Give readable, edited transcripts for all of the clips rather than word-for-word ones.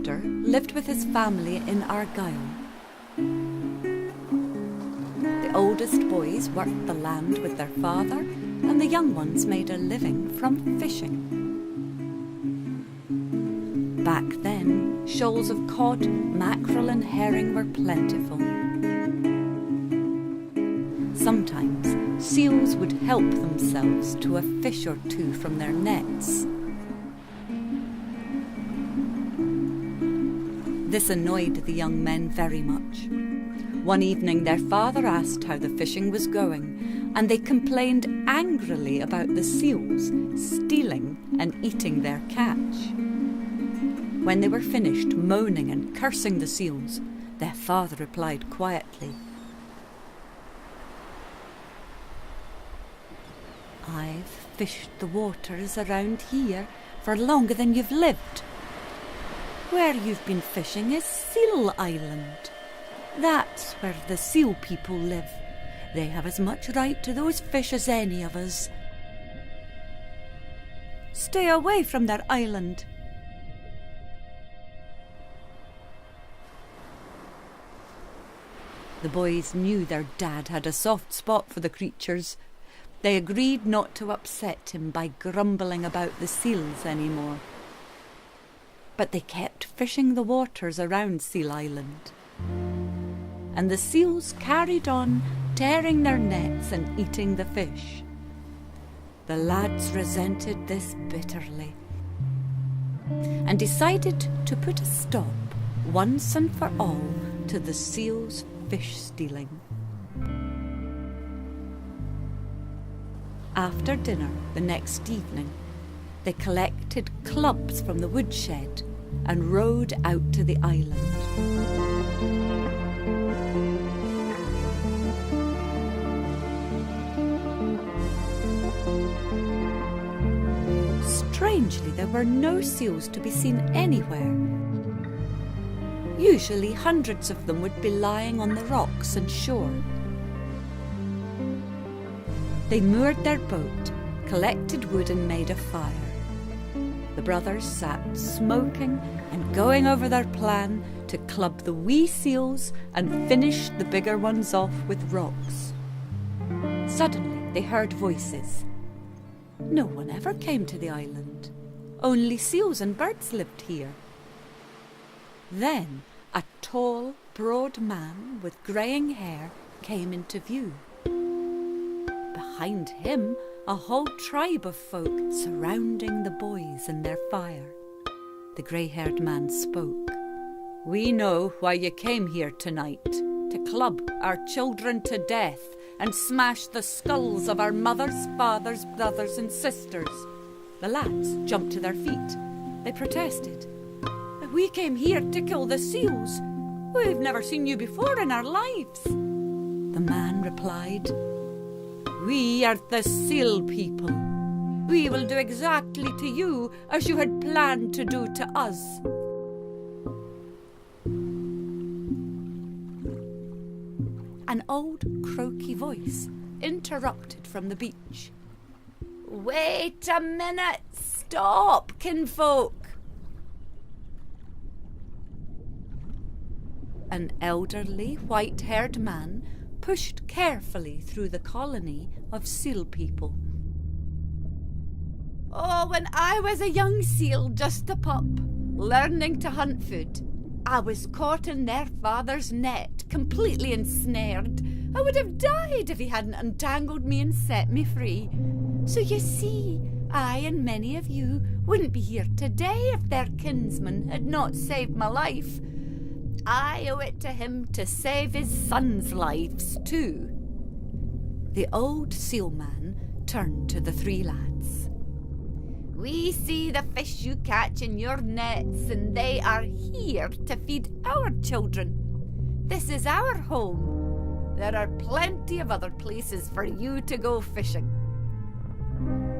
after lived with his family in Argyll. The oldest boys worked the land with their father, and the young ones made a living from fishing. Back then, shoals of cod, mackerel and herring were plentiful. Sometimes, seals would help themselves to a fish or two from their nets. This annoyed the young men very much. One evening their father asked how the fishing was going, and they complained angrily about the seals stealing and eating their catch. When they were finished moaning and cursing the seals, their father replied quietly, "I've fished the waters around here for longer than you've lived. Where you've been fishing is Seal Island. That's where the seal people live. They have as much right to those fish as any of us. Stay away from their island." The boys knew their dad had a soft spot for the creatures. They agreed not to upset him by grumbling about the seals anymore. But they kept fishing the waters around Seal Island. And the seals carried on tearing their nets and eating the fish. The lads resented this bitterly and decided to put a stop once and for all to the seals' fish stealing. After dinner the next evening, they collected clubs from the woodshed and rowed out to the island. Strangely, there were no seals to be seen anywhere. Usually hundreds of them would be lying on the rocks and shore. They moored their boat, collected wood and made a fire. The brothers sat smoking and going over their plan to club the wee seals and finish the bigger ones off with rocks. Suddenly they heard voices. No one ever came to the island. Only seals and birds lived here. Then a tall, broad man with greying hair came into view. Behind him, a whole tribe of folk surrounding the boys and their fire. The grey-haired man spoke. "We know why you came here tonight, to club our children to death and smash the skulls of our mothers, fathers, brothers and sisters." The lads jumped to their feet. They protested. "We came here to kill the seals. We've never seen you before in our lives." The man replied, "We are the seal people. We will do exactly to you as you had planned to do to us." An old croaky voice interrupted from the beach. "Wait a minute! Stop, kinfolk!" An elderly, white-haired man pushed carefully through the colony of seal people. "Oh, when I was a young seal, just a pup, learning to hunt food, I was caught in their father's net, completely ensnared. I would have died if he hadn't untangled me and set me free. So you see, I and many of you wouldn't be here today if their kinsman had not saved my life. I owe it to him to save his sons' lives too." The old seal man turned to the three lads. "We see the fish you catch in your nets, and they are here to feed our children. This is our home. There are plenty of other places for you to go fishing."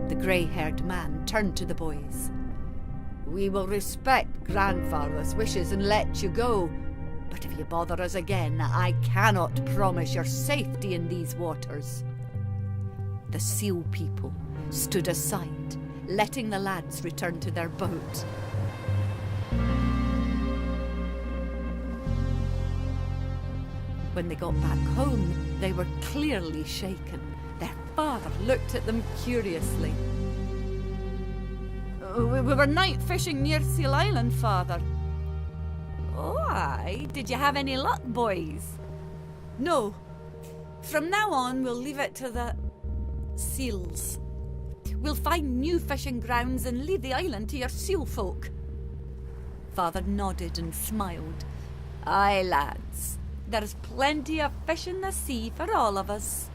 The grey-haired man turned to the boys. "We will respect grandfather's wishes and let you go. But if you bother us again, I cannot promise your safety in these waters." The seal people stood aside, letting the lads return to their boat. When they got back home, they were clearly shaken. Their father looked at them curiously. We were night fishing near Seal Island, Father. Oh, aye. Did you have any luck, boys? No. From now on, we'll leave it to the seals. We'll find new fishing grounds and leave the island to your seal folk. Father nodded and smiled. Aye, lads. There's plenty of fish in the sea for all of us.